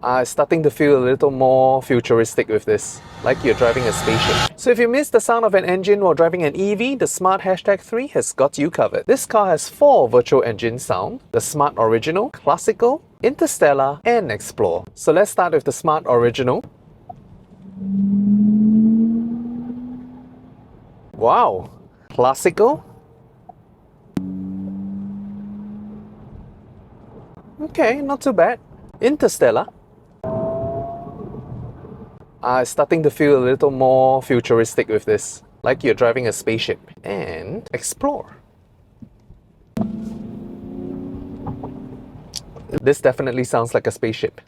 It's starting to feel a little more futuristic with this, like you're driving a spaceship. So if you miss the sound of an engine while driving an EV, the Smart Hashtag 3 has got you covered. This car has 4 virtual engine sound: the Smart Original, Classical, Interstellar, and Explore. So let's start with the Smart Original. Wow! Classical. Okay, not too bad. Interstellar. It's starting to feel a little more futuristic with this, like you're driving a spaceship. And Explore. This definitely sounds like a spaceship.